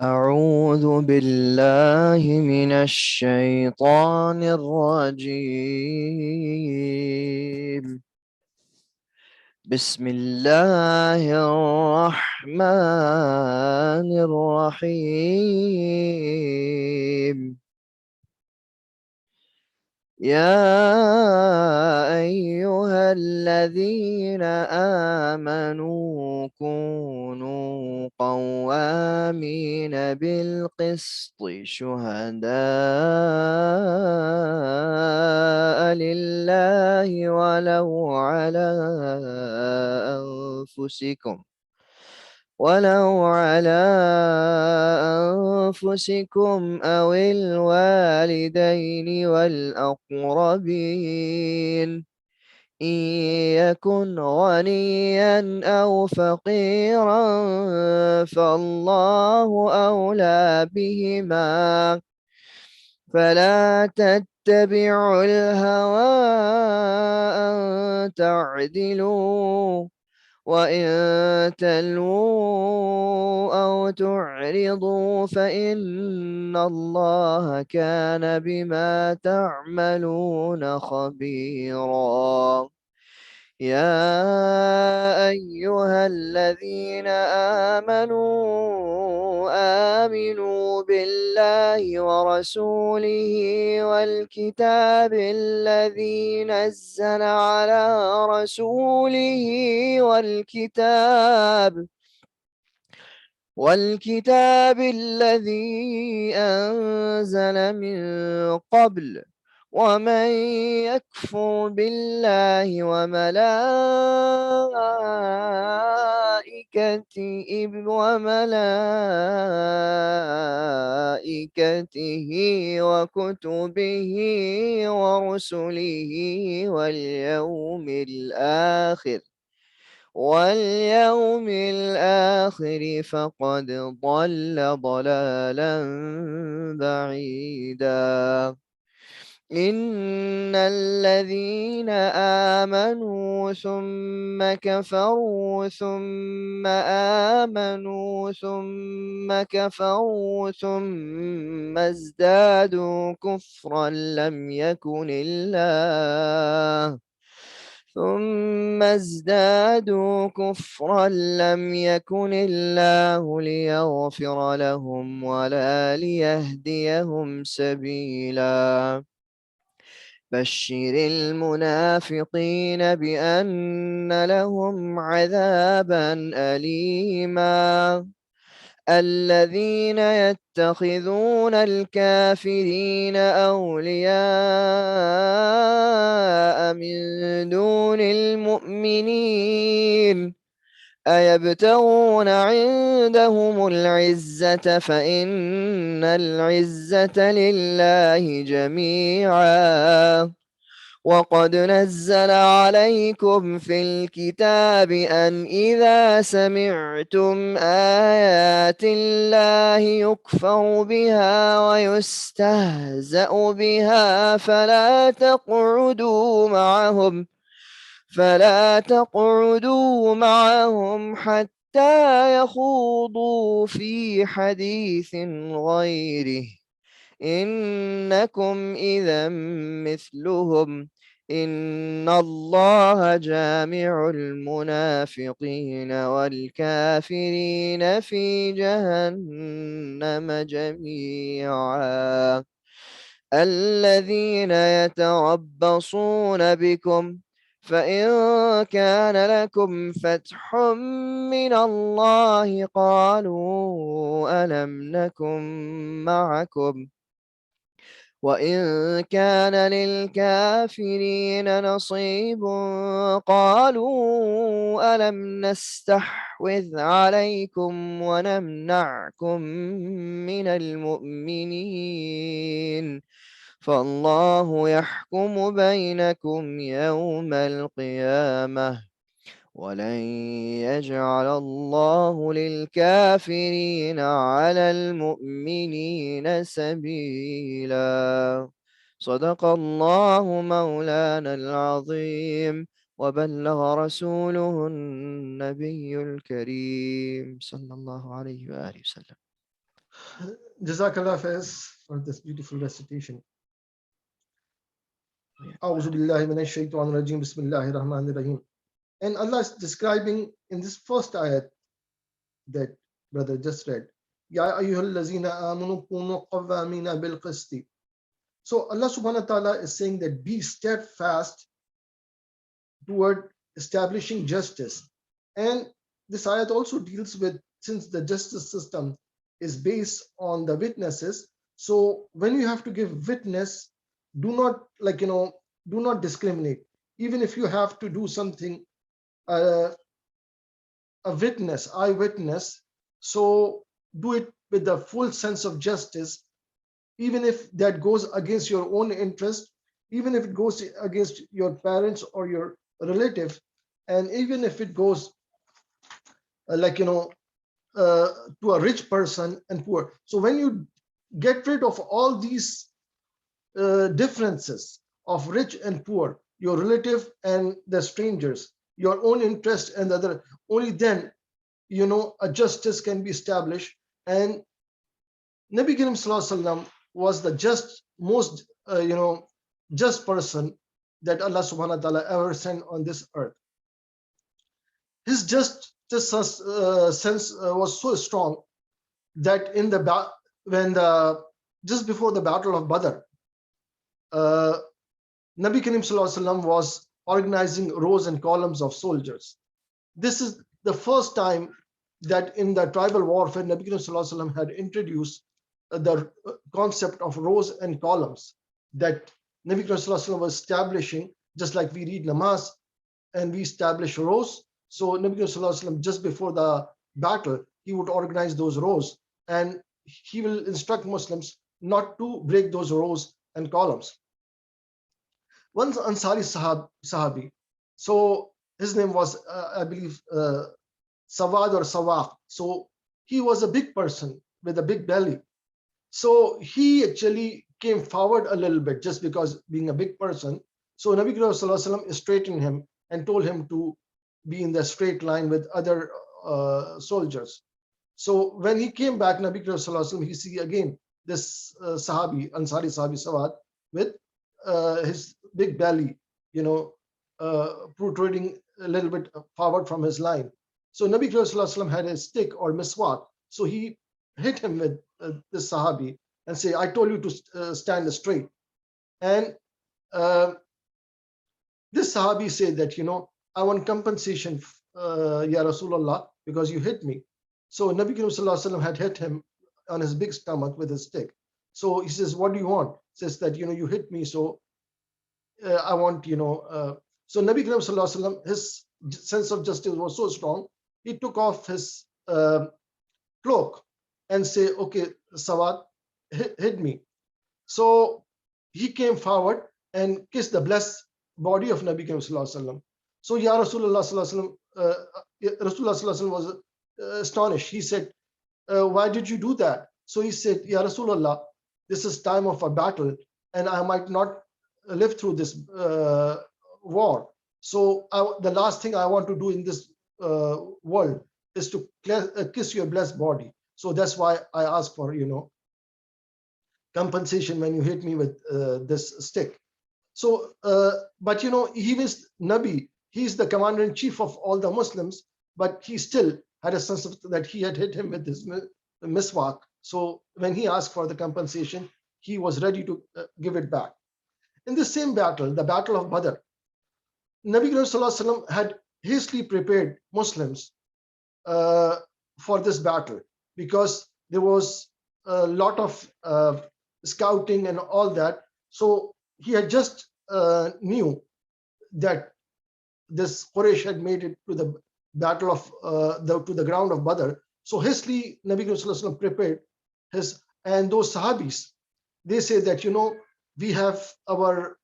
أعوذ بالله من الشيطان الرجيم. بسم الله الرحمن الرحيم. يا أيها الذين آمنوا كونوا قوامين بالقسط شهداء لله ولو على أنفسكم أو الوالدين والأقربين إن يكن غنيا أو فقيرا فالله أولى بهما فلا تتبعوا الهوى أن تعدلوا وإن تلووا أو تعرضوا فإن الله كان بما تعملون خبيرا. يا أيها الذين آمنوا بالله ورسوله والكتاب الذي نزل على رسوله والكتاب الذي أنزل من قبل ومن يكفر بالله وملائكته وكتبه ورسله واليوم الآخر فقد ضل ضلالا بعيدا. إن الذين آمنوا ثم كفروا ثم آمنوا ثم كفروا ثم ازدادوا كفرا لم يكن الله ليغفر لهم ولا ليهديهم سبيلا. بشر المنافقين بأن لهم عذابا أليما. الذين يتخذون الكافرين أولياء من دون المؤمنين أيبتغون عندهم العزة فإن العزة لله جميعا. وقد نزل عليكم في الكتاب أن إذا سمعتم آيات الله يكفر بها ويستهزأ بها فلا تقعدوا معهم حتى يخوضوا في حديث غيره إنكم إذا مثلهم إن الله جامع المنافقين والكافرين في جهنم جميعا. الذين يتربصون بكم فإن كان لكم فتح من الله قالوا ألم نكن معكم وإن كان للكافرين نصيب قالوا ألم نستحوذ عليكم ونمنعكم من المؤمنين فالله يحكم بينكم يوم القيامة ولن يجعل الله للكافرين على المؤمنين سبيلا. صدق الله مولانا العظيم وبلغ رسوله النبي الكريم صلى الله عليه وآله وسلم. Jazakallah Faiz for this beautiful recitation. A'udhu billahi minash shaitanir rajim. Bismillahir rahmanir rahim. And Allah is describing in this first ayat that brother just read, Ya ayyuhallazina amanu kunu qawwamina bil qisti. So Allah subhanahu wa ta'ala is saying that be steadfast toward establishing justice. And this ayat also deals with, since the justice system is based on the witnesses, so when you have to give witness, do not do not discriminate. Even if you have to do something, a witness, eyewitness, so do it with the full sense of justice, even if that goes against your own interest, even if it goes against your parents or your relative, and even if it goes to a rich person and poor. So when you get rid of all these differences of rich and poor, your relative and the strangers, your own interest and the other, only then a justice can be established. And Nabi Karim Sallallahu Alaihi Wasallam was the most just person that Allah Subhanahu wa Taala ever sent on this earth. His justice sense was so strong that in the just before the battle of Badr, Nabi Karim Sallallahu Alaihi Wasallam was organizing rows and columns of soldiers. This is the first time that in the tribal warfare, Nabi Karim Sallallahu Alaihi Wasallam had introduced the concept of rows and columns that Nabi Karim Sallallahu Alaihi Wasallam was establishing, just like we read namaz and we establish rows. So Nabi Karim Sallallahu Alaihi Wasallam, just before the battle, he would organize those rows and he will instruct Muslims not to break those rows and columns. One Ansari Sahabi, so his name was, I believe, Sawad or Sawaq. So he was a big person with a big belly. So he actually came forward a little bit just because being a big person. So Nabi Karim Sallallahu Alaihi Wasallam straightened him and told him to be in the straight line with other soldiers. So when he came back, Nabi Karim Sallallahu Alaihi Wasallam, he see again this Sahabi, Ansari Sahabi Sawad, with his big belly, protruding a little bit forward from his line. So Nabi Karim Sallallahu Alaihi Wasallam had a stick or miswak. So he hit him with this Sahabi and say, I told you to stand straight. And this Sahabi said that, I want compensation, Ya Rasulullah, because you hit me. So Nabi Karim Sallallahu Alaihi Wasallam had hit him on his big stomach with his stick. So he says, what do you want? Says that, you hit me, so I want, so Nabi Karim Sallallahu Alaihi Wasallam, his sense of justice was so strong, he took off his cloak and say, okay, Sawad, hit me. So he came forward and kissed the blessed body of Nabi Karim Sallallahu Alaihi Wasallam. So Ya Rasulullah Sallallahu Alaihi Wasallam, Rasulullah Sallallahu Alaihi Wasallam was astonished. He said, why did you do that? So he said, Ya Rasulullah, this is time of a battle and I might not live through this war. So the last thing I want to do in this world is to kiss your blessed body. So that's why I ask for, compensation when you hit me with this stick. So, but he was Nabi, he's the commander-in-chief of all the Muslims, but he still had a sense of that he had hit him with this miswak. So when he asked for the compensation, he was ready to give it back. In the same battle, the Battle of Badr, Nabi Sallallahu Alaihi Wasallam had hastily prepared Muslims for this battle because there was a lot of scouting and all that. So he had just knew that this Quraysh had made it to the battle of to the ground of Badr. So hastily Nabi Sallallahu Alaihi Wasallam prepared his, and those Sahabis, they say that, we have our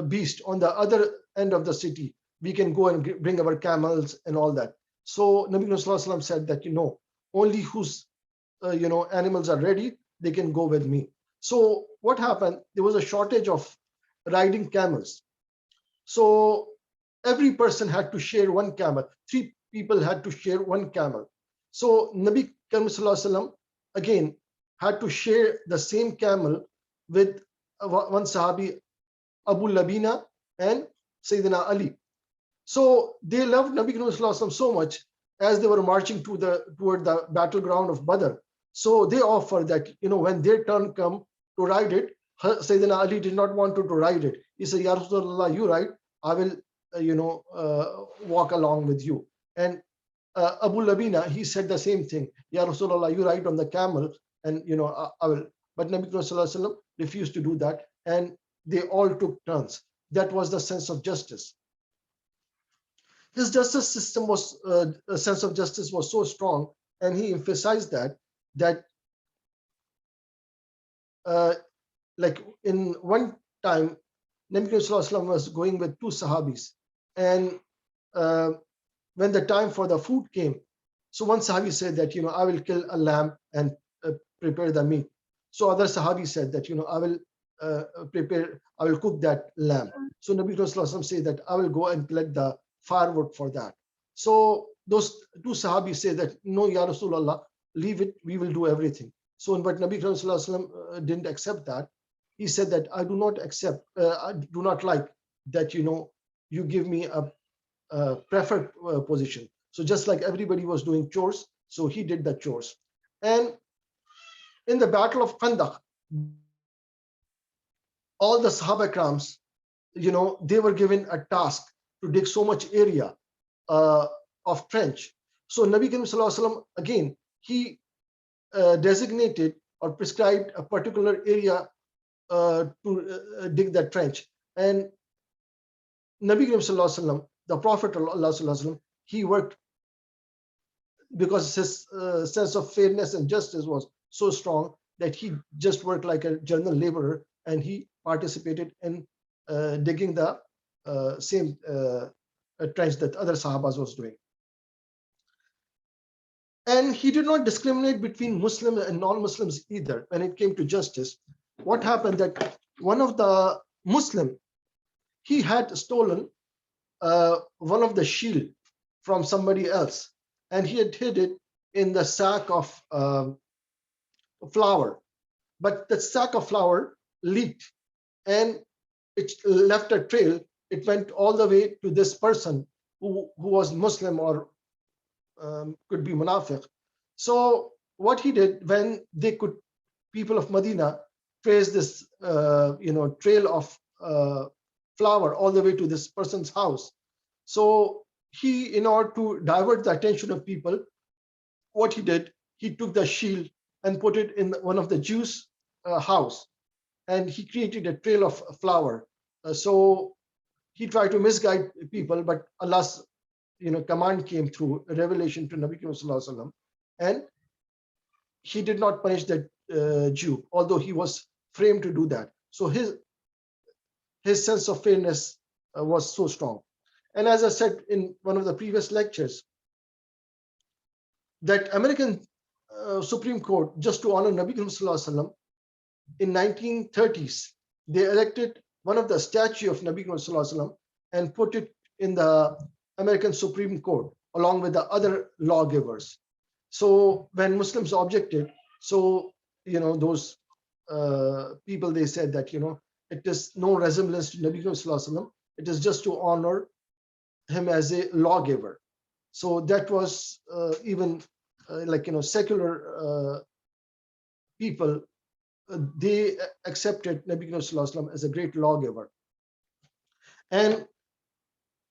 beast on the other end of the city. We can go and bring our camels and all that. So Nabi Sallallahu Alaihi Wasallam said that, only whose animals are ready, they can go with me. So what happened? There was a shortage of riding camels. So every person had to share one camel. 3 people had to share one camel. So Nabi Sallallahu Alaihi Wasallam again had to share the same camel with one Sahabi, Abu Labina and Sayyidina Ali. So they loved Nabi Karim Sallallahu Alaihi Wasallam so much as they were marching toward the battleground of Badr. So they offered that, when their turn come to ride it, Sayyidina Ali did not want to ride it. He said, Ya Rasulullah, you ride, I will, walk along with you. And Abu Labina, he said the same thing. Ya Rasulullah, you ride on the camel, and I will. But Nabi Karim Sallallahu Alaihi Wasallam refused to do that, and they all took turns. That was the sense of justice. His justice system was, a sense of justice was so strong, and he emphasized that like in one time, Nabi Karim Sallallahu Alaihi Wasallam was going with two Sahabis, and when the time for the food came, so one Sahabi said that, I will kill a lamb and prepare the meat. So other Sahabi said that, I will I will cook that lamb. So Nabi Karim Sallallahu Alaihi Wasallam said that I will go and collect the firewood for that. So those two Sahabis say that, no, Ya Rasulullah, leave it, we will do everything. So but Nabi Karim Sallallahu Alaihi Wasallam didn't accept that. He said that I do not accept, I do not like that, you give me a preferred position. So just like everybody was doing chores, so he did the chores. And in the Battle of Khandaq, all the Sahaba Krams, they were given a task to dig so much area of trench. So Nabi Karim Sallallahu Alaihi Wasallam, again, he designated or prescribed a particular area to dig that trench. And Nabi Karim Sallallahu Alaihi Wasallam, the Prophet of Allah Sallallahu Alaihi Wasallam, he worked because his sense of fairness and justice was so strong that he just worked like a general laborer, and he participated in digging the same trench that other Sahabas was doing. And he did not discriminate between Muslim and non-Muslims either when it came to justice. What happened that one of the Muslim, he had stolen one of the shield from somebody else, and he had hid it in the sack of flour. But the sack of flour leaked, and it left a trail. It went all the way to this person who was Muslim or could be Munafiq. So what he did, when they could, people of Medina, trace this trail of flour all the way to this person's house. So he, in order to divert the attention of people, what he did, he took the shield and put it in one of the Jews' house, and he created a trail of flour. So he tried to misguide people, but Allah's command came through a revelation to Nabi Karim Sallallahu Alaihi Wasallam, and he did not punish that Jew, although he was framed to do that. So his sense of fairness was so strong. And as I said in one of the previous lectures, that American Supreme Court, just to honor Nabi Karim Sallallahu Alaihi Wasallam, in 1930s, they elected one of the statue of Nabi Karim Sallallahu Alaihi Wasallam and put it in the American Supreme Court along with the other lawgivers. So when Muslims objected, so those people, they said that it is no resemblance to Nabi Karim Sallallahu Alaihi Wasallam. It is just to honor him as a lawgiver. So that was even secular people, they accepted Nabi Karim Sallallahu Alaihi Wasallam as a great lawgiver. And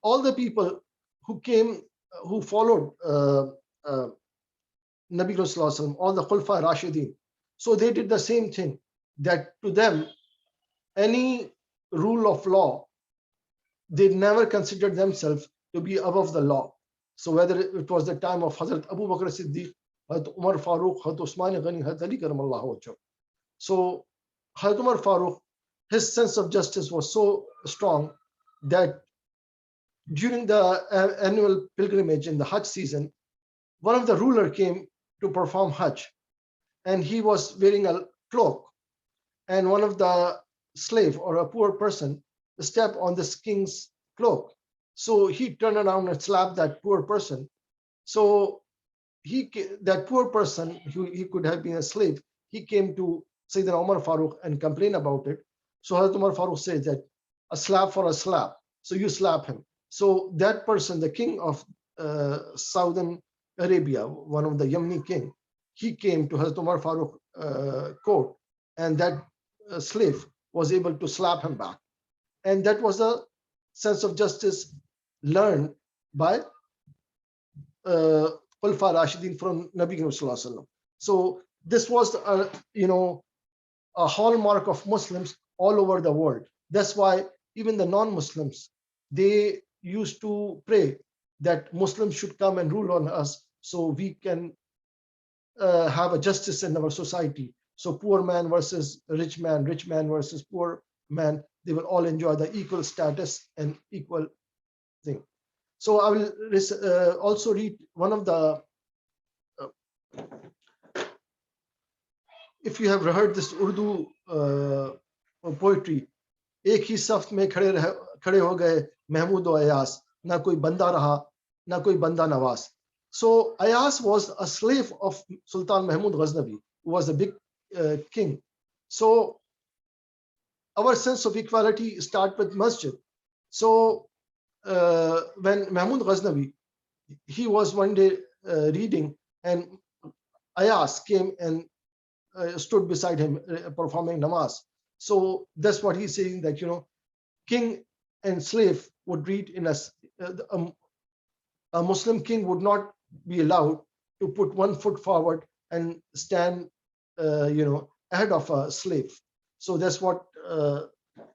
all the people who came, who followed Nabi Karim Sallallahu Alaihi Wasallam, all the Khulfa Rashidin, so they did the same thing, that to them, any rule of law, they never considered themselves to be above the law. So whether it was the time of Hazrat Abu Bakr Siddiq, Hazrat Umar Farooq, Hazrat Usman Ghani, Hazrat Ali Karamallahu Wajhahu. So Hazrat Umar Farooq, his sense of justice was so strong that during the annual pilgrimage in the Hajj season, one of the ruler came to perform Hajj, and he was wearing a cloak, and one of the slave or a poor person stepped on this king's cloak. So he turned around and slapped that poor person. So that poor person, he could have been a slave, he came to Sayyidina Umar Farooq and complained about it. So Hazrat Umar Farooq says that a slap for a slap. So you slap him. So that person, the king of Southern Arabia, one of the Yemeni king, he came to Hazrat Umar Farooq court, and that slave was able to slap him back. And that was a sense of justice learned by Khulafa Rashidin from Nabi Sallallahu Alaihi Wasallam. So this was a hallmark of Muslims all over the world. That's why even the non-Muslims, they used to pray that Muslims should come and rule on us so we can have a justice in our society. So poor man versus rich man versus poor man, they will all enjoy the equal status and equal thing. So I will also read one of the, if you have heard this Urdu poetry, एक ही सफ में खड़े हो गए महमूद और अयास, ना कोई बंदा रहा ना कोई बंदा Nawaz. So Ayas was a slave of Sultan Mahmud Ghaznavi, who was a big king. So our sense of equality starts with masjid. So when Mahmud Ghaznavi, he was one day reading, and Ayas came and stood beside him performing namaz. So that's what he's saying, that king and slave would read in a Muslim king would not be allowed to put one foot forward and stand ahead of a slave. So that's what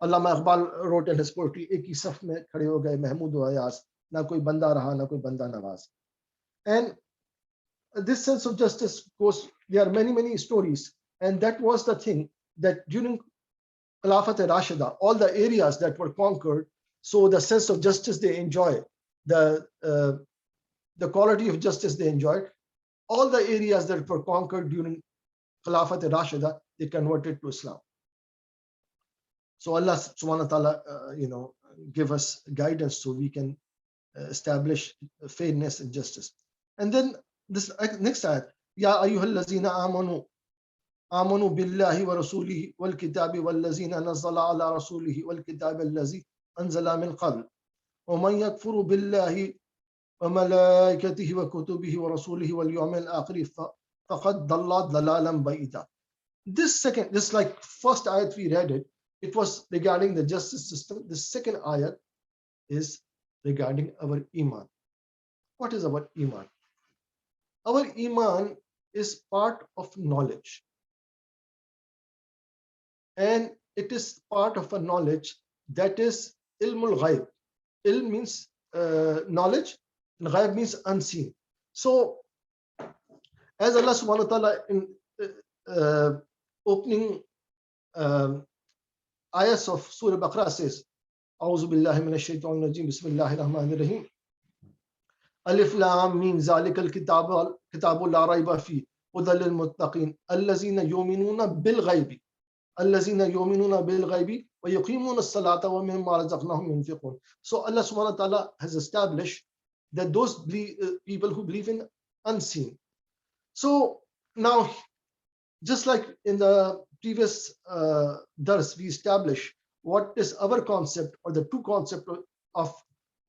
Allama Iqbal wrote in his poetry, एक ही सफ में खड़े हो गए महमूद और अयास, ना कोई बंदा रहा ना कोई बंदा Nawaz. And this sense of justice goes, there are many stories, and that was the thing that during Khilafat Rashida, all the areas that were conquered, so the sense of justice they enjoy, the quality of justice they enjoyed, all the areas that were conquered during Khilafat Rashida, they converted to Islam. So Allah subhanahu wa ta'ala, give us guidance so we can establish fairness and justice. And then this next ayat, Ya ayyuhallazina amanu billahi wa rasulihi wal kitabi wal lazina nazzala ala rasulihi wal kitabi allazi anzala min qabl wa man yakfuru billahi wa malaikatihi wa kutubihi wa rasulihi wal yawmil akhir faqad dalla dalalan ba'ida. This like first ayat we read it was regarding the justice system. The second ayat is regarding our iman. What is our iman? Our iman is part of knowledge, and it is part of a knowledge that is ilmul ghaib. Ilm means knowledge, and ghaib means unseen. So as Allah subhanahu wa ta'ala in opening ayahs of Surah Baqarah says, A'udhu billahi minash shaitanir rajim, Bismillahir Rahmanir Rahim. Alif Lam Mim Zalikal Kitabu La Rayba Fi Hudal lil Muttaqin Allazina yu'minuna bil ghaibi wa yuqimuna as-salata wa mimma razaqnahum yunfiqun. So Allah subhanahu wa ta'ala has established that those people who believe in unseen. So now, just like in the previous dars, we established what is our concept, or the two concepts of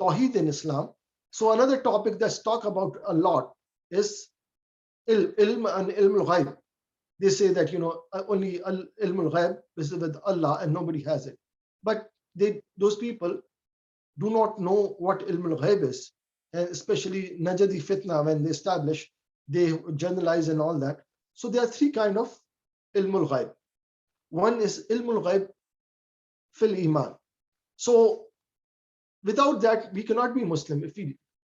Tawheed in Islam. So another topic that's talked about a lot is ilm and ilm al-ghaib. They say that only ilm al-ghaib is with Allah and nobody has it. But those people do not know what ilm al-ghaib is, and especially Najdi fitna, when they establish, they generalize and all that. So there are three kinds of ilm al-ghaib. One is ilm al-ghaib fil iman. So without that, we cannot be Muslim,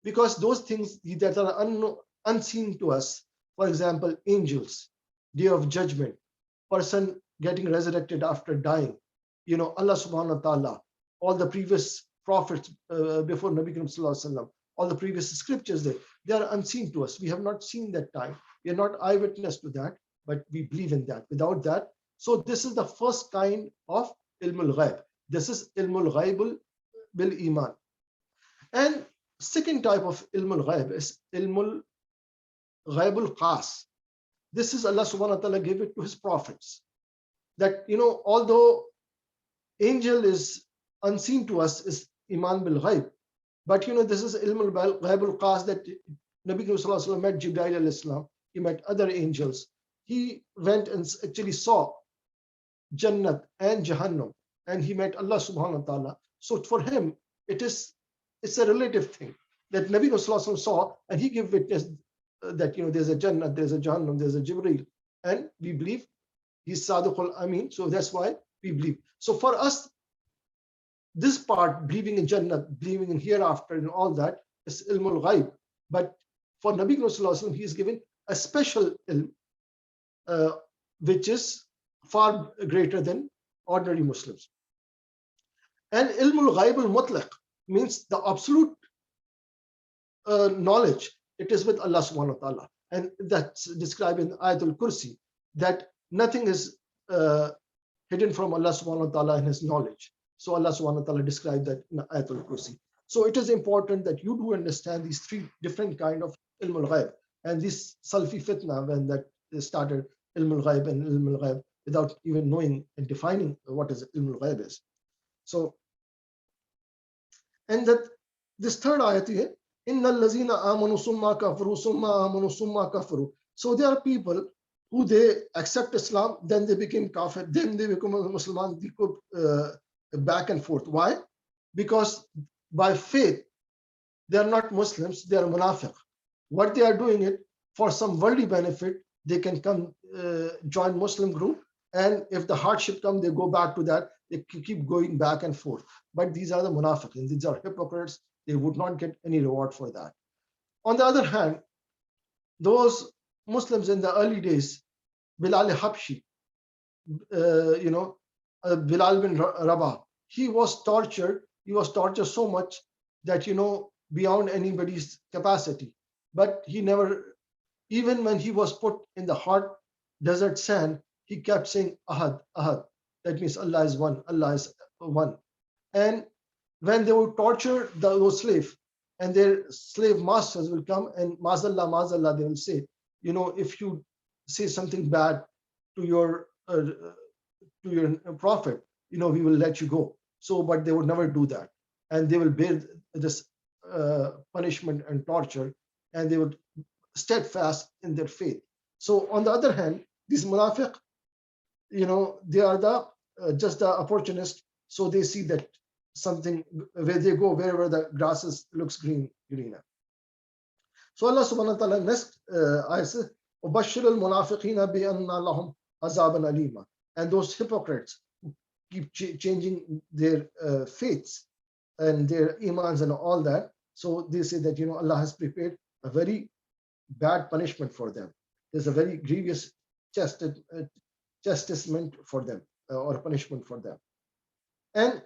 because those things that are unseen to us, for example, angels, day of judgment, person getting resurrected after dying, Allah subhanahu wa ta'ala, all the previous prophets before Nabi Sallallahu Alaihi Wasallam, all the previous scriptures they are unseen to us. We have not seen that time. We are not eyewitness to that, but we believe in that. Without that, so this is the first kind of ilm al-ghaib. This is ilm al-ghaib bil iman. And second type of ilm al-ghaib is ilm al-ghaib al-khas. this is Allah subhanahu wa ta'ala gave it to his prophets. That, although angel is unseen to us, is iman bil ghaib, but this is ilm al ghaib al qas, that Nabi Sallallahu Alaihi Wasallam met Jibreel alayhi salam, he met other angels, he went and actually saw Jannat and Jahannam, and he met Allah subhanahu wa ta'ala. So for him, it's a relative thing that Nabi Sallallahu Alaihi Wasallam saw, and he gave witness that there's a Jannat, there's a Jahannam, there's a Jibreel, and we believe he's Sadiqul Amin, so that's why we believe. So for us, this part, believing in Jannat, believing in hereafter and all that, is ilmul ghaib. But for Nabi Sallallahu Alaihi Wasallam, he is given a special ilm, which is far greater than ordinary Muslims. And ilmul ghaib al-mutlaq means the absolute knowledge. It is with Allah subhanahu wa ta'ala. And that's described in Ayatul Kursi, that nothing is hidden from Allah subhanahu wa ta'ala in his knowledge. So Allah subhanahu wa ta'ala described that in Ayatul Kursi. So it is important that you do understand these three different kind of ilmul ghaib. And this Salfi fitna, when that started, ilmul ghaib and ilmul ghaib, without even knowing and defining what is ilmul ghaib is. So, and that this third ayat here, innal lazina amanu summa kafaru summa amanu summa kafaru. So there are people who they accept Islam, then they became kafir, then they become a Musliman, they go back and forth. Why? Because by faith, they are not Muslims, they are munafiq. What they are doing it for some worldly benefit, they can come join Muslim group, and if the hardship comes, they go back to that. They keep going back and forth. But these are the munafiqin, these are hypocrites. They would not get any reward for that. On the other hand, those Muslims in the early days, Bilal Habshi, Bilal bin Rabah, he was tortured. He was tortured so much that, beyond anybody's capacity. But he never, even when he was put in the hot desert sand, he kept saying, Ahad, Ahad. That means Allah is one, Allah is one. And when they would torture those slaves, and their slave masters will come and Mazallah, Mazallah, they will say, if you say something bad to your prophet, we will let you go. So, but they would never do that. And they will bear this punishment and torture, and they would steadfast in their faith. So on the other hand, these munafiq, they are the just the opportunist. So they see that something, where they go, wherever the grasses looks greener. So Allah subhanahu wa ta'ala next ayah says, Bashirul munafiqina bi anna lahum azaban alima. And those hypocrites who keep changing their faiths and their imans and all that. So they say that Allah has prepared a very bad punishment for them. There's a very grievous chastisement for them, or punishment for them. And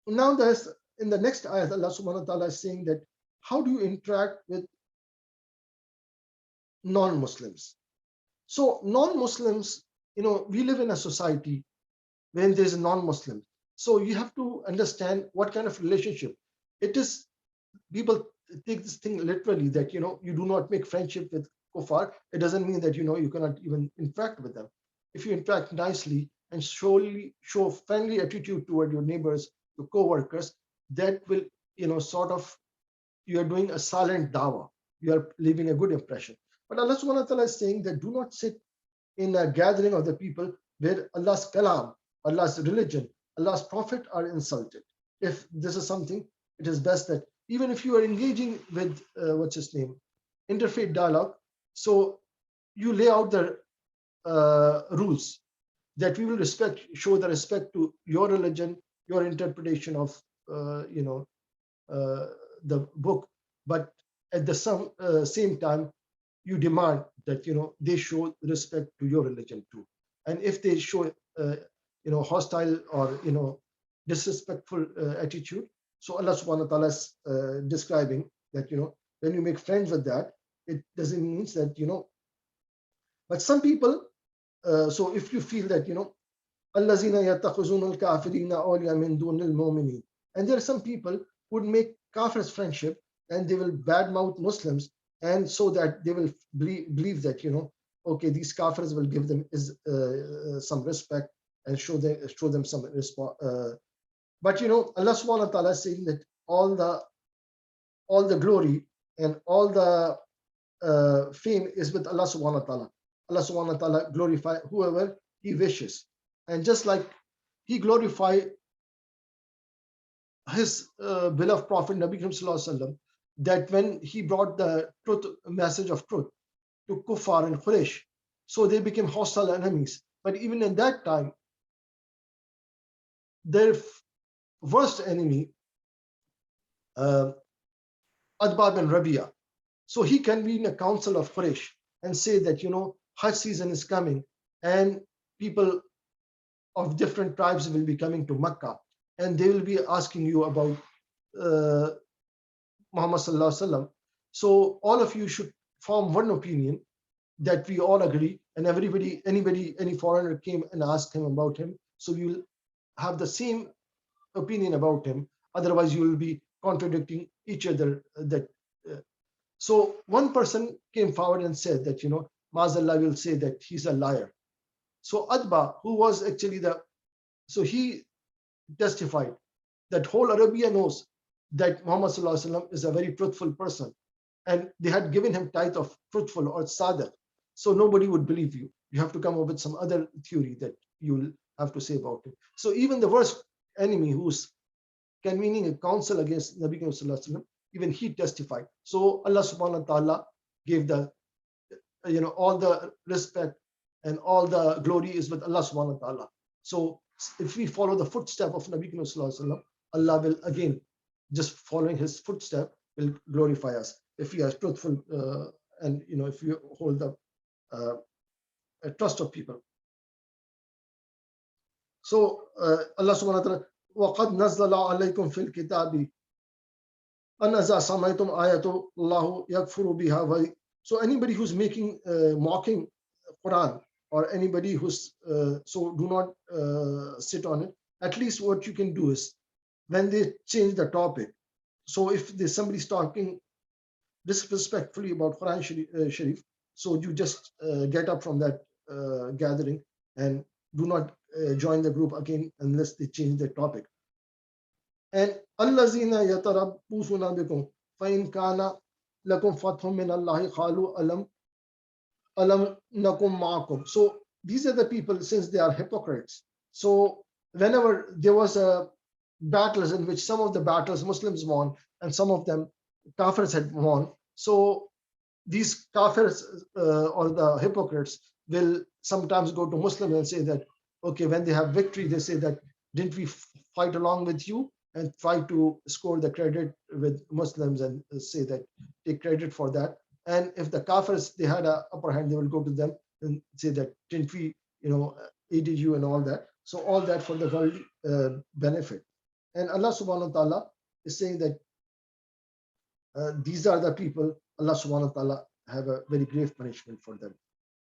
now there's in the next ayat, Allah subhanahu wa ta'ala is saying that how do you interact with non-Muslims? So non-Muslims, we live in a society when there's a non-Muslim. So you have to understand what kind of relationship it is. People take this thing literally that, you do not make friendship with kuffar. It doesn't mean that, you cannot even interact with them. If you interact nicely and show friendly attitude toward your neighbors, your co-workers, that will, sort of, you are doing a silent dawah. You are leaving a good impression. But Allah subhanahu wa ta'ala is saying that do not sit in a gathering of the people where Allah's kalam, Allah's religion, Allah's prophet are insulted. If this is something, it is best that even if you are engaging with, interfaith dialogue, so you lay out the rules that we will show the respect to your religion, your interpretation of, the book, but at the same time, you demand that, they show respect to your religion too. And if they show, hostile or, disrespectful attitude, so Allah subhanahu wa ta'ala is describing that, when you make friends with that, it doesn't mean that, but some people, so if you feel that, allazina yattakhuzuna al-kafirina awliya min dunil mu'minin, and there are some people who would make kafir's friendship and they will badmouth Muslims, and so that they will believe that, okay, these kafirs will give them some respect and show them some response. But Allah subhanahu wa ta'ala is saying that all the glory and all the fame is with Allah subhanahu wa ta'ala. Allah subhanahu wa ta'ala glorify whoever he wishes. And just like he glorified his beloved Prophet Nabi Karim Sallallahu Alaihi Wasallam, that when he brought the truth, message of truth to Kuffar and Quraysh, so they became hostile enemies. But even in that time, their worst enemy, Adbab bin Rabia, so he convened a council of Quraysh and say that, Hajj season is coming and people of different tribes will be coming to Makkah and they will be asking you about Muhammad Sallallahu Alaihi Wasallam. So all of you should form one opinion that we all agree, and any foreigner came and asked him about him, so you will have the same opinion about him. Otherwise, you will be contradicting each other. So one person came forward and said that, Maazallah will say that he's a liar. So Adba, who was actually so he testified that whole Arabia knows that Muhammad Sallallahu Alaihi Wasallam is a very truthful person, and they had given him title of truthful or sadiq. So nobody would believe you. You have to come up with some other theory that you'll have to say about it. So even the worst enemy who's convening a council against Nabi Sallallahu Alaihi Wasallam, even he testified. So Allah subhanahu wa ta'ala gave all the respect and all the glory is with Allah subhanahu wa ta'ala. So if we follow the footstep of Nabi Sallallahu Alaihi Wasallam, Allah will again, just following his footstep, will glorify us. If we are truthful and if we hold the trust of people. So Allah subhanahu wa ta'ala, وَقَدْ نَزَّلَ عَلَيْكُمْ فِي الْكِتَابِ أَنْ إِذَا سَمِعْتُمْ آيَةَ اللَّهِ يَكْفُرُ بِهَا. So anybody who's mocking Quran, or anybody who's so do not sit on it. At least what you can do is when they change the topic. So if there's somebody's talking disrespectfully about Quran Sharif, so you just get up from that gathering and do not join the group again unless they change the topic. And allazina yatarabbusuna bikum fa in kana lakum fathun min Allahi qalu alam nakum ma'akum. So these are the people, since they are hypocrites. So whenever there was a battles in which some of the battles Muslims won and some of them Kafirs had won, so these Kafirs or the hypocrites will sometimes go to Muslims and say that, okay, when they have victory, they say that, didn't we fight along with you, and try to score the credit with Muslims and say that, take credit for that. And if the Kafirs, they had an upper hand, they will go to them and say that, didn't we, aided you and all that. So all that for the worldly benefit. And Allah subhanahu wa ta'ala is saying that these are the people, Allah subhanahu wa ta'ala have a very grave punishment for them.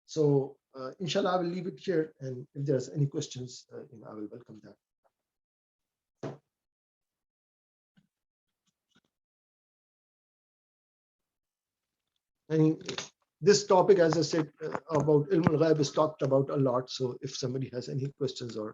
So inshallah, I will leave it here. And if there's any questions, I will welcome that. And this topic, as I said, about Ilm al-Ghaib is talked about a lot. So if somebody has any questions or